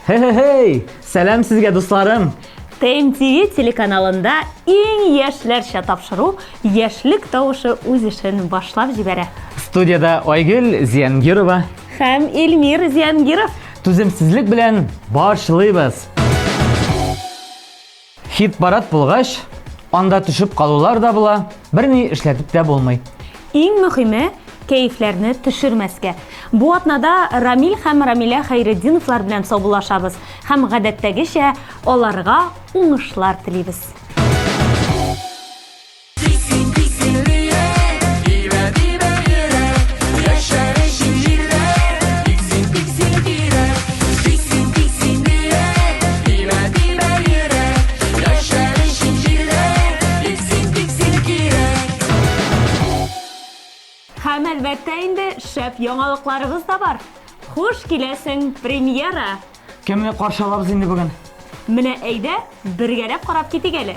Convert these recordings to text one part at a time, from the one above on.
Hey, selam sizge dostlarım. TMTV телеканалында ең яшьләрчә тапшыру яшьлек тавышы үз эшен башлап җибәрә. Студияда Айгөл Зиянгирова Һәм Эльмир Зиянгиров. түземсезлек белән башлыйбыз. Хит парад булгач, анда төшеп калулар да була, берни эшләтеп тә булмый. Иң мөһиме кәефләрне төшермәскә. Бу атнада Рамил һәм Рамиля Хәйретдиновлар белән саубуллашабыз һәм гадәттәгечә аларга уңышлар телибез. Һәм әлбәттә инде шәп яңалыкларыбыз да бар. Хуш киләсең премьера. Кемне каршылабыз инде бүген? Менә әйдә, бергәләп карап китик әле.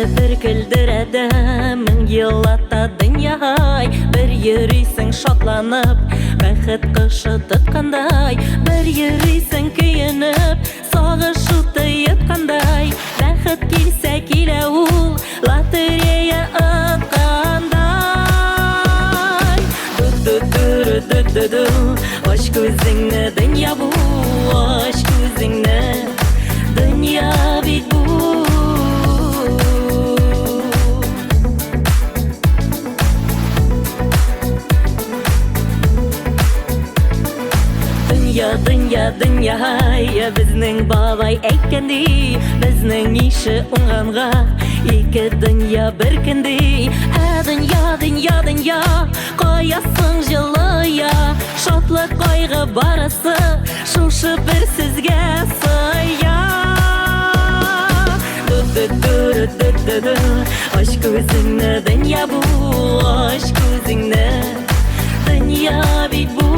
Bir güldürədə min yıllatda dünyay Bir yürüysən şatlanıb Bəxət qışı tutqanday Bir yürüysən köyünüb Sağışı tuyutqanday Bəxət kilsə kilə ul Lotereya atqanday Du Aç gözünü dünya bu Aç gözünü dünya bit bu Dünya ya bizning babay aytgandi bizning ishi unganға ikki dünya bir kindi dünya qo'yasin jiloya shodlik qayg'u barisi shushi bir sizga soya aç ko'zingni dünya bu aç ko'zingni dünya bit bu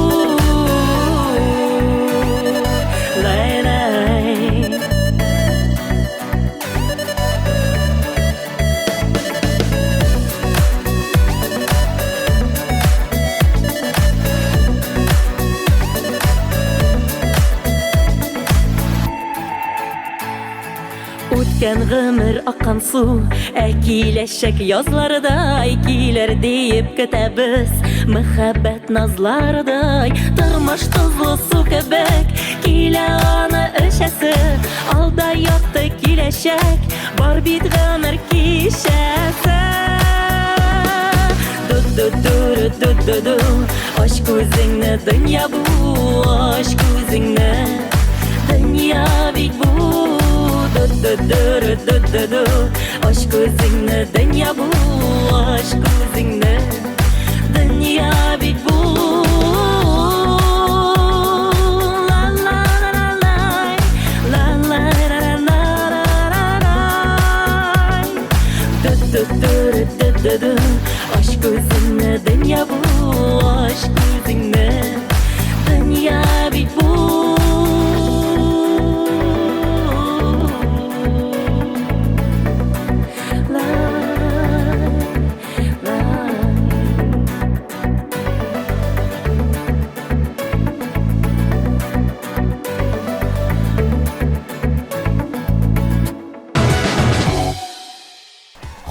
O'tgan g'imir oqqan suv Akiylashak yozlariday Kiylar deyib kutabiz Muhabbat nozlariday Turmush tuzli suv kabak Kiyla ona o'shasi Alda yoqdi kiylashak Bor bit g'imir kishasi Du Aç ko'zingni dünya bu Aç ko'zingni dünya bit bu Aç ko'zingni dünya bu Aç ko'zingni dünya bit bu La la la la La la la la la Aç ko'zingni dünya bu Aç ko'zingni dünya bit bu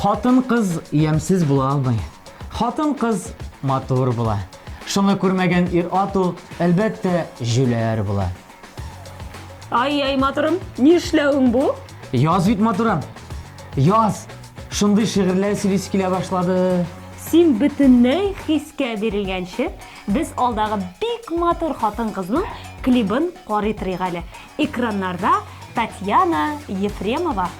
Хатын кыз ямсыз була алмый. Хатын кыз матур була. Шуны күрмәгән ир-ат ул әлбәттә җүләр була. Ай матурым, нишләүең бу? Яз бит матурам. Яз. Шундый шигырьләр сөйлис килә башлады. Син бөтенләй хискә бирелгәнче, без алдагы бик матур хатын-кызның клибын карый торыйк әле. Экраннарда Татьяна Ефремова.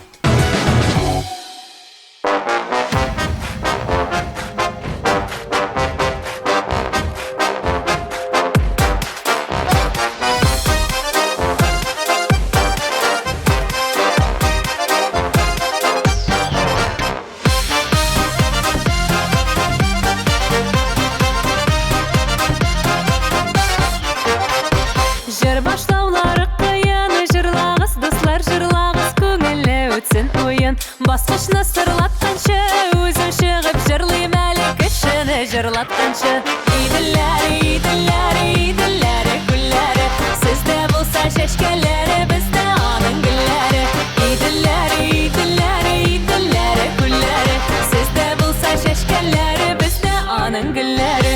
uzatqancha idillari idillari idillari gullari sizda bo'lsa shashkalari bizda oning gullari idillari idillari idillari gullari sizda bo'lsa shashkalari bizda oning gullari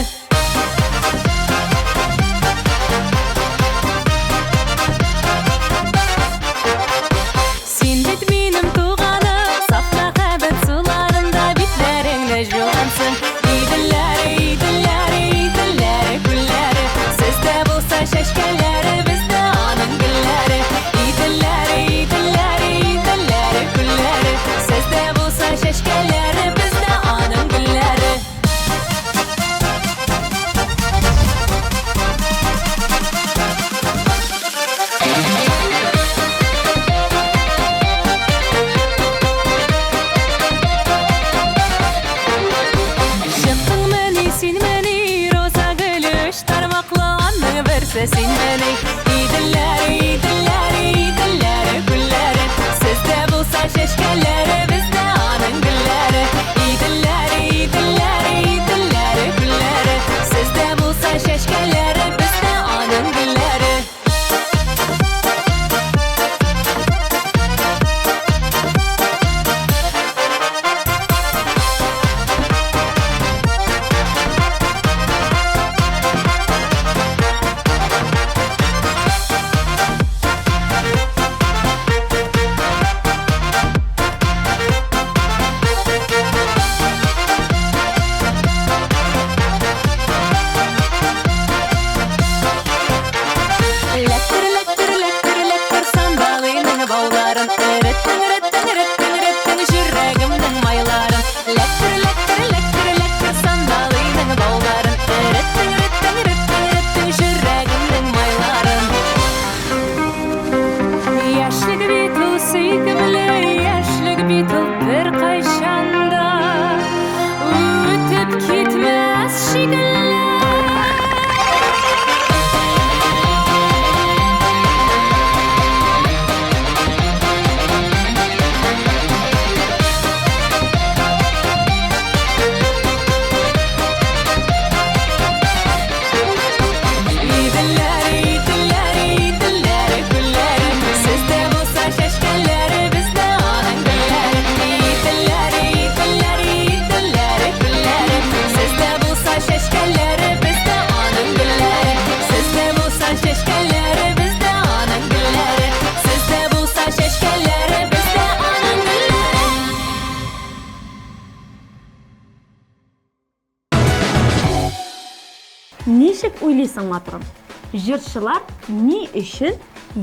Sen beni idillari idillari idillari gullari sizda bo'lsa shashkalari bizda oning gullari idillari idillari idillari gullari sizda bo'lsa shashkalari bizda oning gullari Ничек уйлыйсың, матрон? Җырчылар ни өчен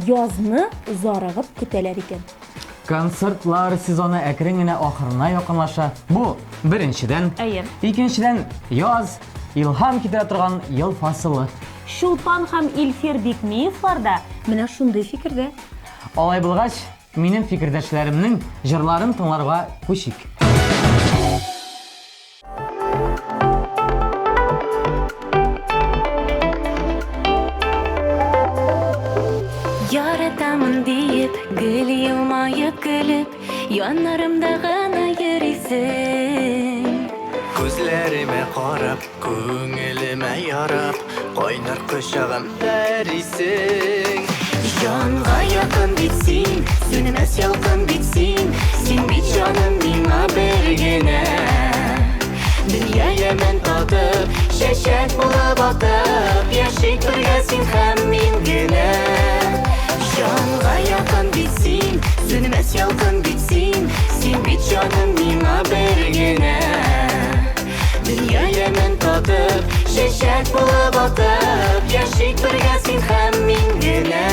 язны зарыгып көтәләр икән? Концертлар сезоны әкрен генә ахырына якынлаша. Бу беренчедән. Әйе. Икенчедән яз, илһам китерә торган ел фасылы. Шулпан һәм Илфир Бикмиевлар да менә шундый фикердә. Алай булгач, минем фикердәшләремнең җырларын тыңларга күчик. Яратамын диеп, гөл елмаеп көлеп, яннарымда гына йөрисең. Күзләремә карап, күңелемә ярап, кайнар кочагымда эрисең. Җанга якын бит син, сүнмәс ялкын бит син, син бит җаным миңа бер генә. Дөнья ямен татып, чәчәк булып атып, яшик бергә син һәм мин генә. Җанга якын бит син, сүнмәс ялкын бит син, син бит җаным миңа бер генә. Дөнья ямен татып, чәчәк булып атып, яшик бергә син һәм мин генә.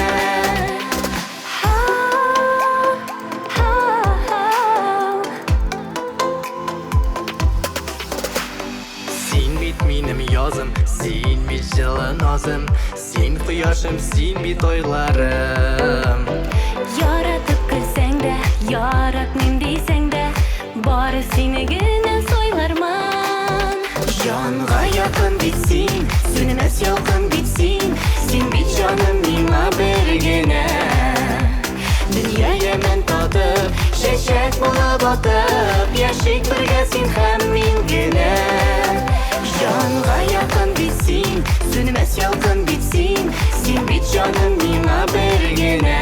Син бит минем язым, син бит җылы назым, син кояшым, син бит айларым. Яратып көлсәң дә, яратмыйм дисәң дә, бары сине генә сойлармын. Җанга якын бит син, сүнмәс ялкын бит син, син бит җаным миңа бер генә. Дөнья ямен татып, чәчәк булып атып, яшик бергә син һәм мин генә. Жанға якын бит син, сөнмәс ялкын бит син. Син бит жаным миңа бергенә.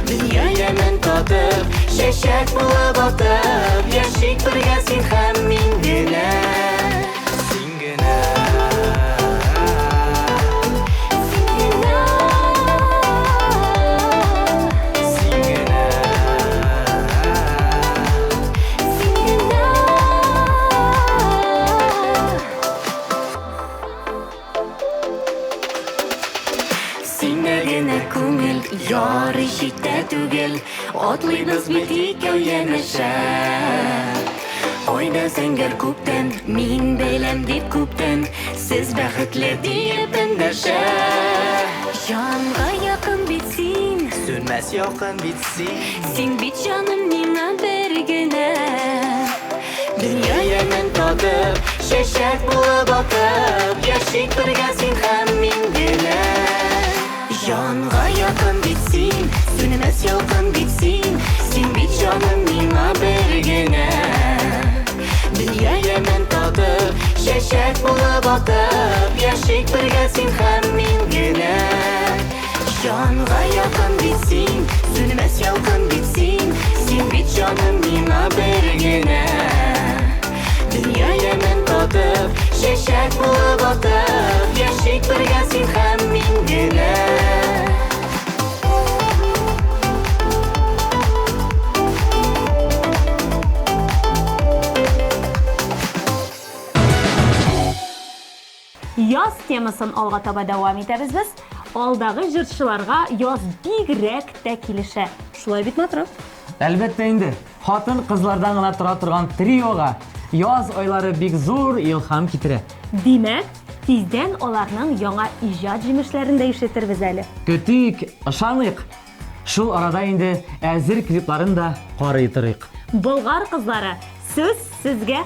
Дөнья ямен татып, чәчәк булып атып, яшик бергә син һәм мин генә. Син генә. Син генә. Синдә генә күңел, яры җитә түгел. Атлыйбыз бит икәү янәшә. Ойда зәңгәр күптән, мин бәйләм дип күптән. Сез бәхетле диеп эндәшә. Җанга якын бит син, Sönmez yakın bitsin. син бит җаным миңа бергенә. Дөнья ямен татып, чәчәк булып атып, яшик бергә син һәм мин генә. Җанга якын бит син, сөнмәс ялкын бит син. Син бит җаным миңа бергенә. Дөнья ямен татып, чәчәк булып атып, яшик бергә син һәм мин генә. Җанга якын бит син, сөнмәс ялкын бит син. Син бит җаным миңа бергенә. Дөнья ямен татып, чәчәк булып атып, яшик бергә син һәм мин генә. Яз темасын алга таба дәвам итәбез без. Алдагы җырчыларга яз бигрәк тә килешә. Шулай бит, Матрос? Әлбәттә инде, хатын кызлардан гына тора торган триога яз айлары бик зур илһам китерә. Димәк, тиздән аларның яңа иҗат җимешләрен дә ишетербез әле. Көтик, ышаныйк. Шул арада инде әзер клипларын да карый торыйк. Болгар кызлары, сөз сезгә.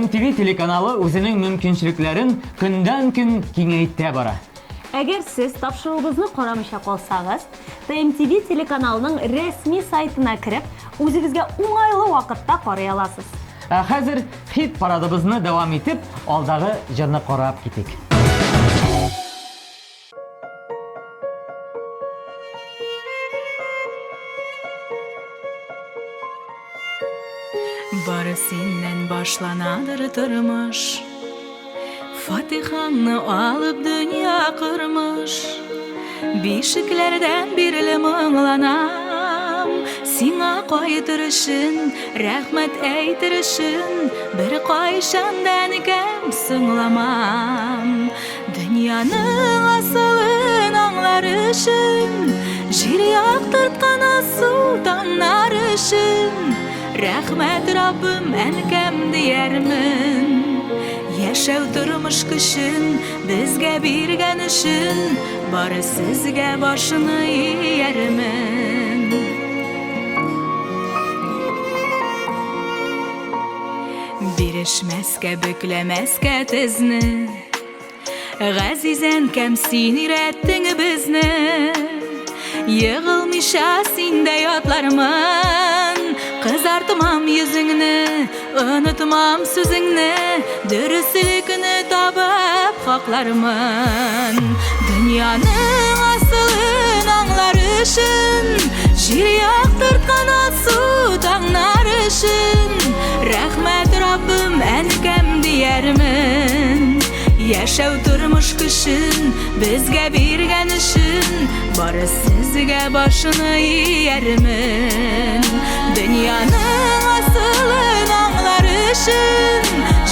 MTV телеканалы үзенең мөмкинчелекләрен көндән-көн киңәйтә бара. Әгәр сез тапшыруыгызны карамыйча калсагыз, TMTV телеканалының рәсми сайтына кирип, үзегезгә уңайлы вакытта карый аласыз. Хәзер хит парадыбызны дәвам итеп, алдагы җырны карап китик. Бары синнән башланадыр тормыш, Фатихаңны алып дөнья кырмыш. Бишекләрдән бирле моңланам, Сиңа кайтыр өчен, рәхмәт әйтер өчен, Бер кайчандан кем соңламам. Дөньяның асылын аңлар өчен, Җир яктырткан асу таңнар өчен, Рәхмәт Раббым әнкәм диярмен. Яшәү тормыш көчен безгә биргән өчен, Бары сезгә башны иярмен. Бирешмәскә, бөкләмәскә тезне, Газизән кәм син ирәттең безне. Егылмыйча синдә ятлармын, Кызартмам йөзеңне, онытмам сүзеңне, Дөреслекне табып хаклармын. Дөньяның асылын аңлар өчен, Җир яктырткан асу таңнар өчен, Рәхмәт Раббым әнкәм диярмен. Яшәү тормыш көчен безгә биргән өчен, Бары сезгә башны иярмен. Дөньяның асылын аңлар өчен,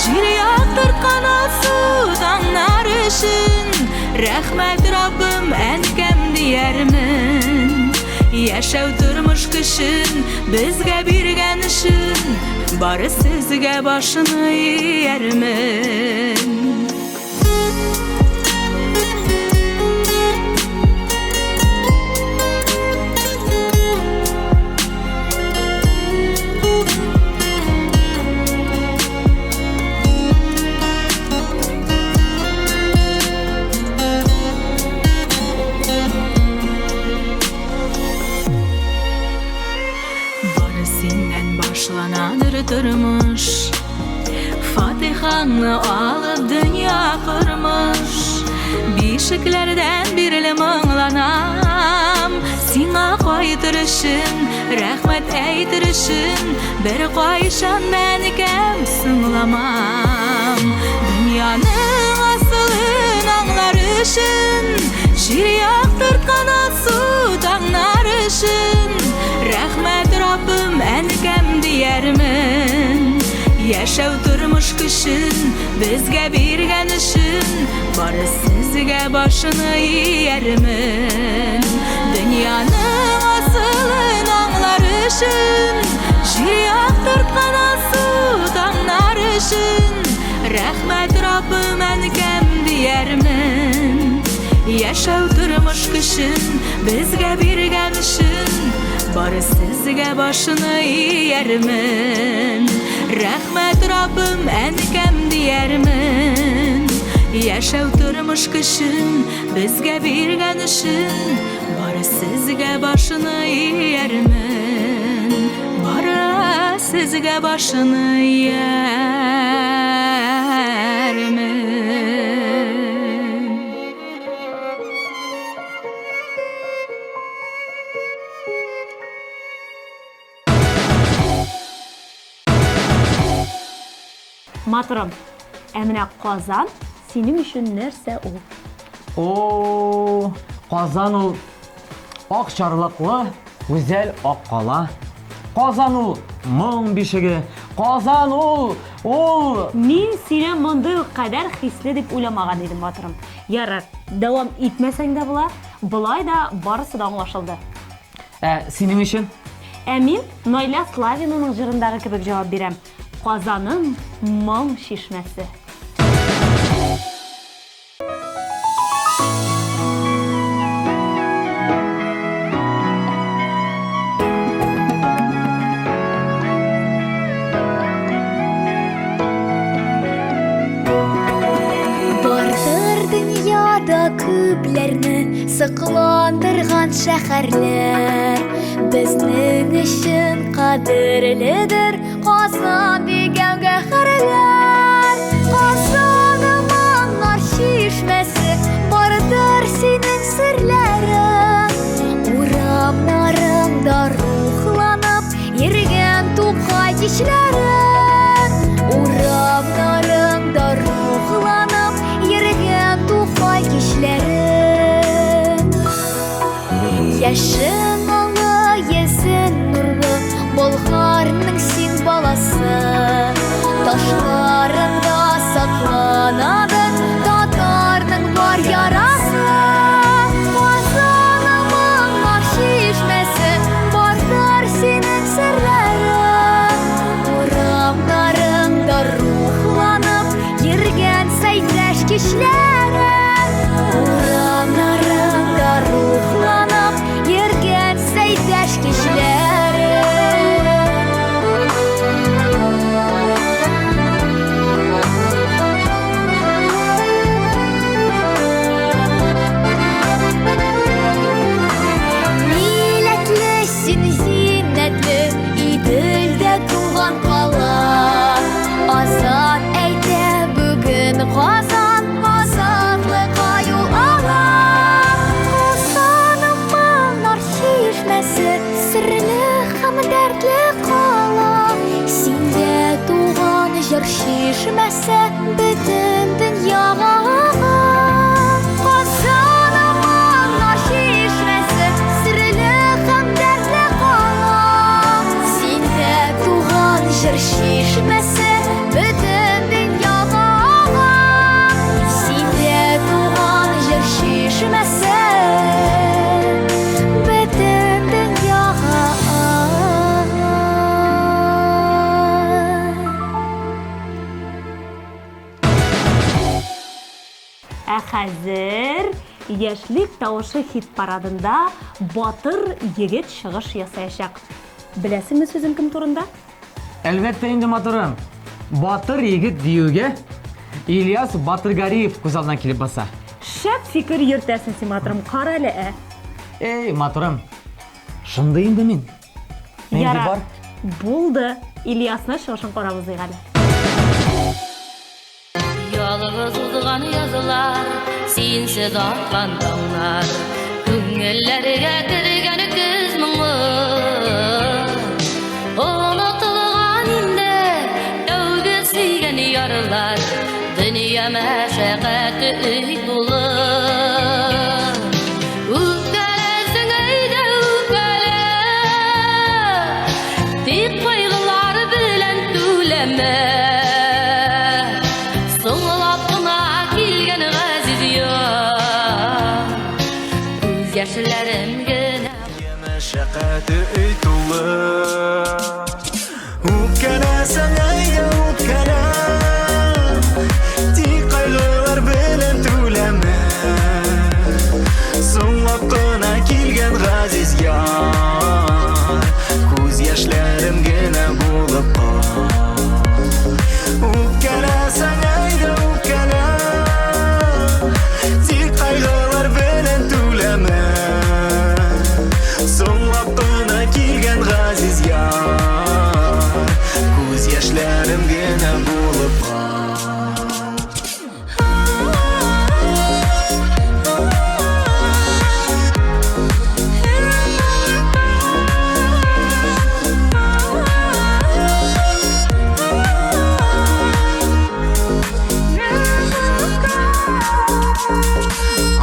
Җир яктырткан асу таңнар өчен, Рәхмәт Раббым әнкәм диярмен. Яшәү тормыш көчен безгә биргән өчен, Бары сезгә башны иярмен. Башланадыр тормыш, Фатихаңны алып дөнья кырмыш. Бишекләрдән бирле моңланам, Сиңа кайтыр өчен, рәхмәт әйтер өчен, Бер кайчан мәнкәм соңламам. Дөньяның асылын аңлар өчен, Җир яктырткан асу таңнар өчен, Рәхмәт Раббым әнкәм диярмен. Яшәү тормыш көчен безгә биргән өчен, Бары сезгә башны иярмен. Дөньяның асылын аңлар өчен, Җир яктырткан асу таңнар өчен, Рәхмәт Раббым әнкәм диярмен. Яшәү тормыш көчен безгә биргән өчен, Бары сезгә башны иярмен. Рәхмәт Раббым әнкәм диярмен. Яшәү тормыш көчен безгә биргән өчен, Бары сезгә башны иярмен. Бары сезгә башны иярмен. Матурым, менә Казан синең өчен нәрсә ул? О, Казан ул ак чарлыклы, гүзәл ак кала. Казан ул моң бишеге. Казан ул Мин сине мондый кадәр хисле дип уйламаган идем, матурым. Ярар, дәвам итмәсәң дә була. Булай да барысы да аңлашылды. Синең өчен? Мин Найля Славинаның җырындагы кебек җавап бирәм. Казаным моң шишмәсе. күпләрне сыкландырган шәһәрләр безнең өчен кадерледер Казан дигән гәһәрләр Казаным аңар чишмәсе бардыр синең серләрең Урамнарыңда рухланып йөргән Тукай кичләрең Урамнарыңда рухланып йөргән Тукай кичләрең Яшен аңы езен нурлы Болгарның син баласы Ташларында сакланады Татарның бар ярасы Казаным аңар чишмәсе бардыр синең серләрең Урамнарыңда рухланып йөргән Сәйдәш кичләрең Урамнарыңда рухланып йөргән Сәйдәш кичләрең Милләтле син зиннәтле Иделдә туган кала Азат әйтә бүген Казан Азатлыкка юл ала Казаным аңар чишмәсе Серле һәм дәртле кала Синдә туган җыр чишмәсе Бөтен дөньяга ага Казаным аңар чишмәсе Серле һәм дәртле кала Синдә туган җыр чишмәсе Бөтен дөньяга ага Синдә туган җыр чишмәсе Бөтен дөньяга ага Ә хәзер Яшьлек тавышы хит парадында батыр егет чыгыш ясаячак. Беләсеңме сүзем кем турында? Әлбәттә инде матурым. Батыр егет диюгә Ильяс Батыргариев күз алдына килеп баса. Шәп фикер йөртәсең син матурым, кара әле, ә. Эй, матурым. Шундый инде мин. Нинди Яра, бар? булды. Ильясны чыгышын карабыз әле. Ялгыз узган язылар, синсез аккан таңнар, күңелләргә кергән көз моңы. Онытылган инде тәүге сөйгән ярлар, дөнья мәшәкате өй тулы. Үпкәләсең әйдә үпкәлә, тик кайгылар белән түләмә. Яшьләрем генә Мәшәкате өй тулы Үпкәләсәң әйдә үпкәлә Тик кайгылар белән түләмә Соңлап кына килгән газиз яр Күз яшьләрем генә булып кал Үпкәләсәң әйдә үпкәлә Тик кайгылар белән түләмә Соңлап кына килгән газиз яр Күз яшьләрем генә булып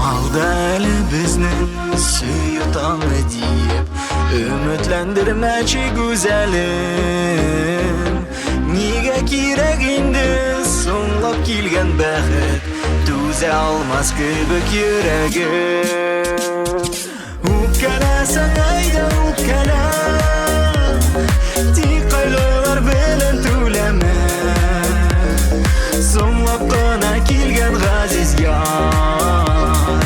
Алда әле безнең сөю таңы диеп Өметләндермәче гүзәлем Нигә кирәк инде соңлап килгән бәхет Түзә алмас кебек йөрәгем Үпкәләсәң әйдә үпкәлә Тик кайгылар белән түләмә Соңлап кына килгән газиз яр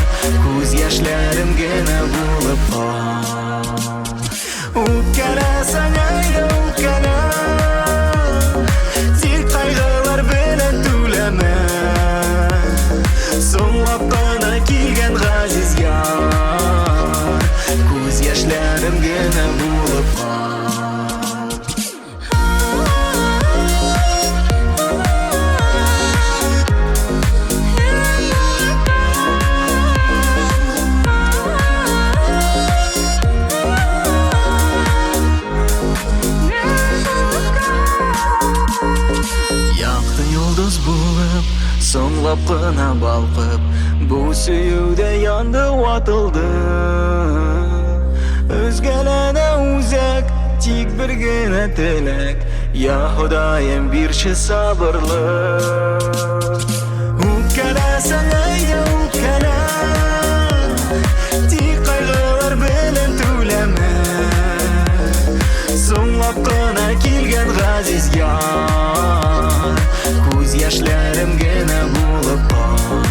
Күз яшьләрем генә булып кал Үпкәләсәң әйдә үпкәлә Тик кайгылар белән түләмә Соңлап кына килгән balqib bu suyuvda yondi atıldı. Özgelene uzak tik birgina tilak ya Xudoyim berchi sabrlik. Ukalasan ayda ukala tik qayg'ular bilan to'lama. So'nglab qana kelgan g'aziz yor ko'z yoshlarimgina bo'lib qol.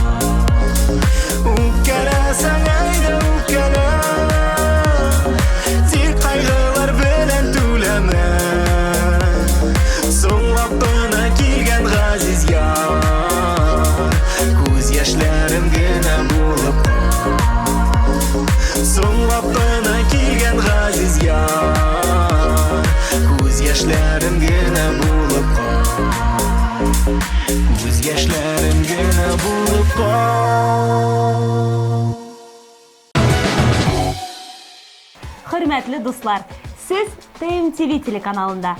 Ukalasan ayda ukala tik qayg'ular bilan to'lama. So'nglab qana kelgan g'aziz yor ko'z yoshlarimgina bo'lib qol. So'nglab qana kelgan g'aziz yor ko'z yoshlarimgina bo'lib qol. Ko'z yoshlarimgina bo'lib qol. Hürmetli dostlar, siz TMTV telekanalında,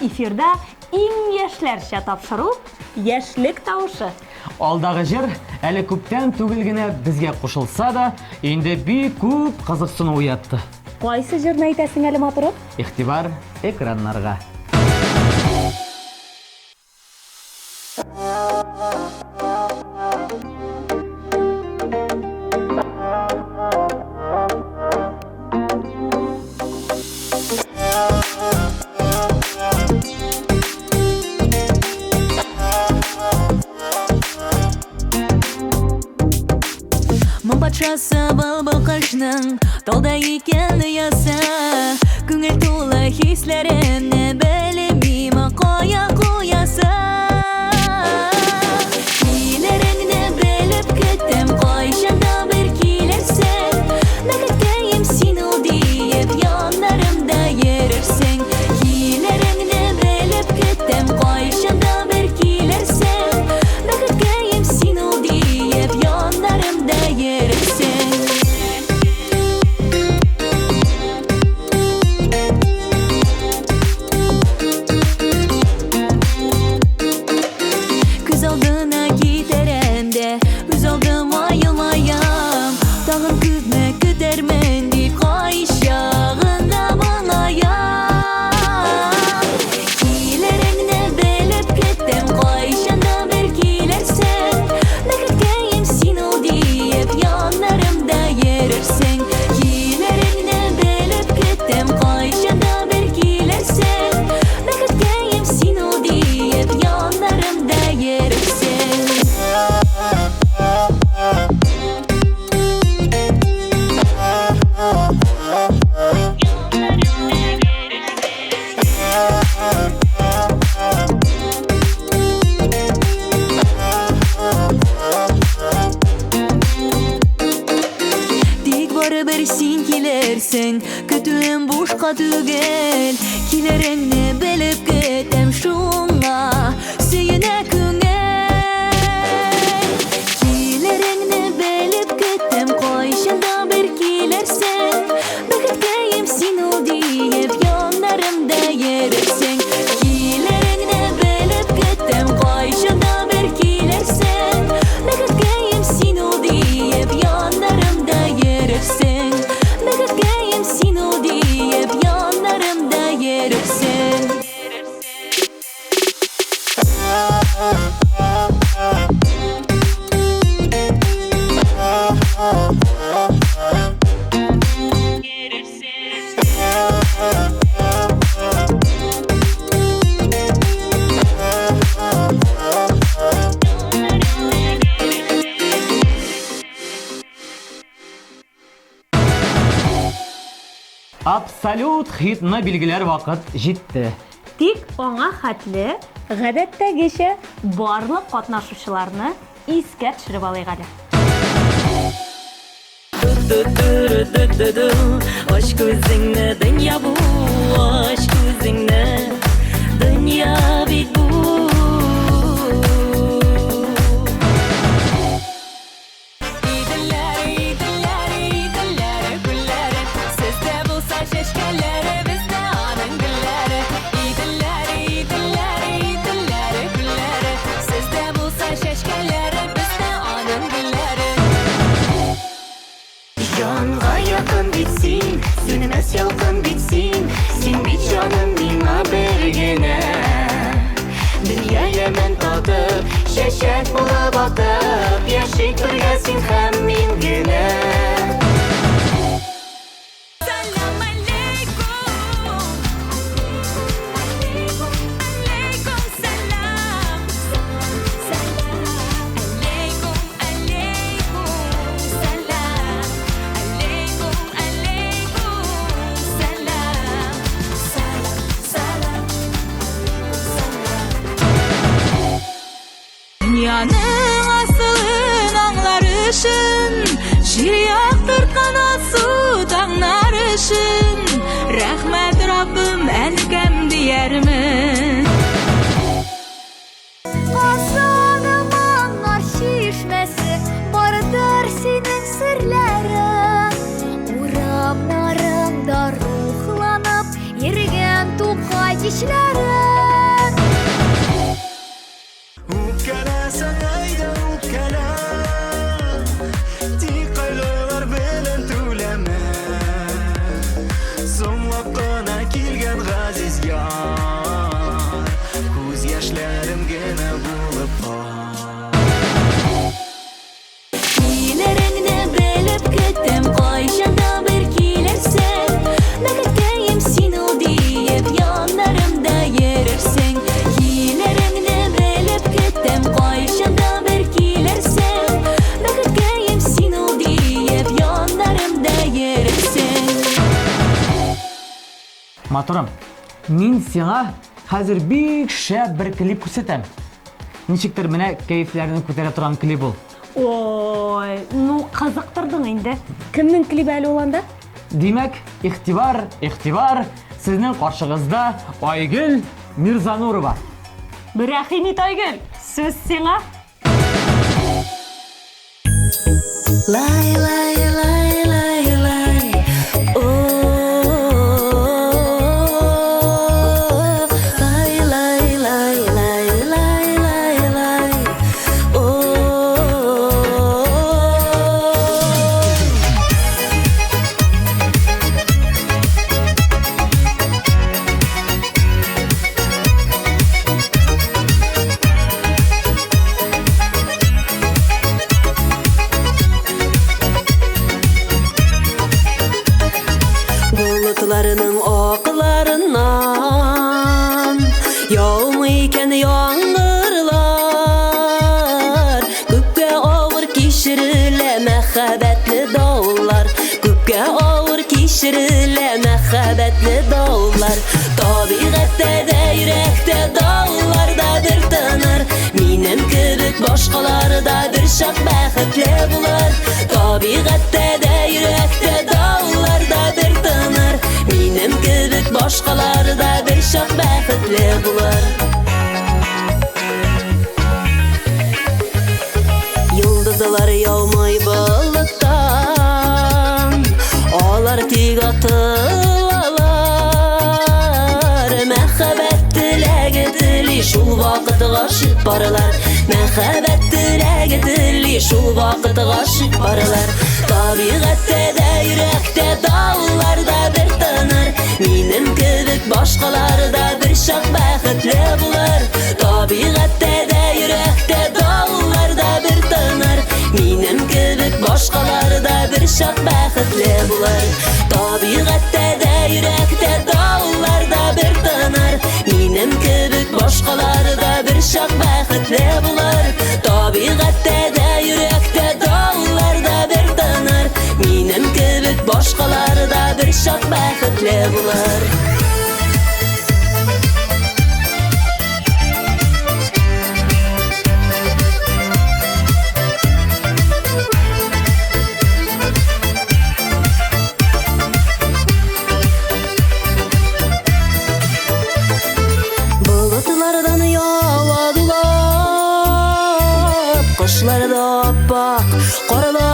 efirde İң яшьләрчә тапшыру яшьлек тавышы. Алдағы жер әлі күптән түгел генә безгә кушылса да, инде бик күп кызыксыну уятты. Кайсы җырны әйтәсең әле матурып? Игътибар экраннарга. Патшасы был кышның талда екен яса, күңел тулы хисләренне белмим кая куяса. Килереңне белеп көтем, кайчанда бер килерсең, бәхеткәем син ул диеп яннарымда йөрерсең. Килереңне белеп көтем, кайчанда бер килерсең, бәхеткәем син ул диеп яннарымда йөрерсең. Күз алдына китерәм дә, үз алдыма елмаям, тагын күпме көтәрмен дип кайчагында моңаям. Килереңне белеп көтәм, кайчанда бер килерсең, бәхеткәем син ул диеп яннарымда йөрерсең. Килереңне белеп көтәм, кайчанда бер килерсең, бәхеткәем син ул диеп яннарымда йөрерсең. Тик барыбер син килерсең, көтүем бушка түгел. Килереңне белеп көтәм, шуңа сөенә күңел. Килереңне белеп көтәм, кайчанда бер килерсең, бәхеткәем син ул диеп яннарымда йөрерсең. Килереңне белеп көтәм, кайчанда бер килерсең, бәхеткәем син ул диеп яннарымда йөрерсең. Бәхеткәем син ул диеп яннарымда йөрерсең. Абсолют хитны билгеләр вакыт җитте. Тик аңа хәтле, гадәттәгечә барлык катнашучыларны искә төшереп алыйк әле. Aç gözünle dünya bu, aç gözünle dünya bit bu. İdiller, idiller, idiller, güller. Sizde bulsa şeşkeleri, bizde anın gülleri. İdiller, idiller, idiller, güller. Sizde bulsa şeşkeleri, bizde anın Canға якын бит син, сөнмәс ялкын бит син. Син бит жаным миңа бер генә. Дөнья ямен татып, чәчәк булып атып, яшик бергә син һәм мин генә. Salam alaikum. Alaikum, alaikum salam. Salam. Alaikum, alaikum salam. Alaikum, alaikum salam. Salam, salam. Dünyanın asılın anlar için, jir yaktırtkan su dağlar için. Rahmet Rabbim elkem diyermin. Aslanım anlar şişmesi, vardır senin sırların. Uğramlarımda ruhlanıp, yirgen tuğay dişlerin. Ukala sanayda ukala, tiqaylar bilan tulama. So'nglab qona kelgan g'aziz yor, ko'z yoshlarim gina bo'lib qol. Hilerini bilip gittim, Ayşe'de bir kilersen. Mekke'yim sin ol deyip, yanlarımda yerirsin. Hilerini bilip gittim, Ayşe'de bir kilersen. Mekke'yim sin ol deyip, yanlarımda yerirsin. Матурым, мин сиңа хәзер бик шәп бер клип күрсәтәм. Ничектер менә кәефләрне күтәрә торган клип ул. Ой, ну кызыктырдың инде. Кемнең клибы әле ул анда? Димәк, игътибар, сезнең каршыгызда Айгөл Мирзанурова. Рәхим ит, Айгөл. Сөз сиңа. Lay lay lay lay lay. Oh, lay lay lay lay lay lay lay. Oh. Bulutlarının oklarından yağmıyken yağmurlar, gökte ağır kişirile mehabetli dağlar, gökte ağır kişirile mehabetli dağlar. Tabiatte de yürekte dağlarda bir tınır, benim kibik başkalarda bir şak bəxtli bular. Tabiatte de yürekte dağlarda bir tınır, benim kibik başkalarda bir şak bəxtli bular. Yıldızlar yağmay buluttan, olar tig atılalar. Mehabet dilegi dili şul vakit gaşık barılar. Mehabet dilegi dili şul vakit gaşık barılar. Tabiatte de yürekte dağlarda bir tınır, benim kibik başkalarda bir şak bəxtli bular. Tabiatte de yürekte dağlarda bir tınır, benim kibik başkalarda bir şak bəxtli bular. Tabiatte de yürekte dağlarda bir tınır, benim kibik başkalarda bir şak bəxtli bular. Tabiatte de yürekte dağlarda bir tınır, benim kibik başkalarda bir şak bəxtli bular. Bulutlardan yağadılar, kuşlarda appak qaralar.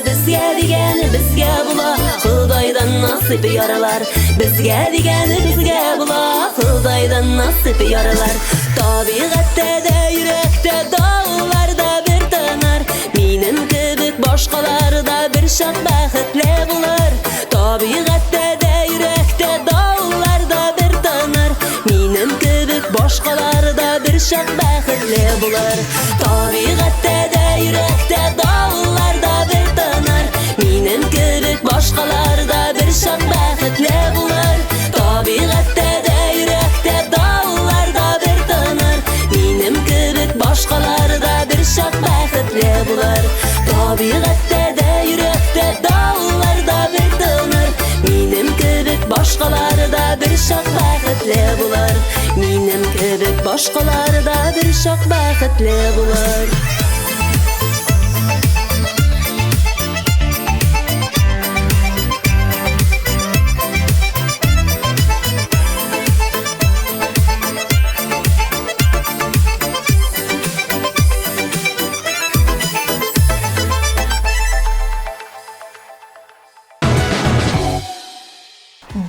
Bizge digeni bizge bula, Xudaydan nasip yaralar. Bizge digeni bizge bula, Xudaydan nasip yaralar. Tabiatte de yürekte dağlarda bir tınır, benim kibik başkalarda bular. Табигатьтә дә, йөрәктә давылларда бер тыныр. Минем кебек башкалар да бер чак бәхетле булыр. Табигатьтә дә, йөрәктә давылларда бер тыныр. Минем кебек башкалар да бер чак бәхетле булыр. Табигатьтә дә, йөрәктә давылларда бер тыныр. Минем кебек башкалар да бер чак бәхетле булыр. Минем кебек башкалар да бер чак бәхетле булыр.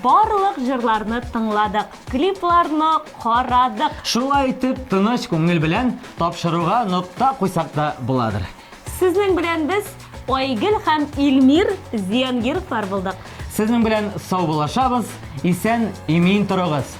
Барлык җырларны тыңладык, клипларны карадык. Шулай итеп, тыныч күңел белән тапшыруга нокта куйсак та буладыр. Сезнең белән без Айгөл һәм Илмир Зиянгировлар булдык. Сезнең белән сау булашабыз, исән имин торыгыз.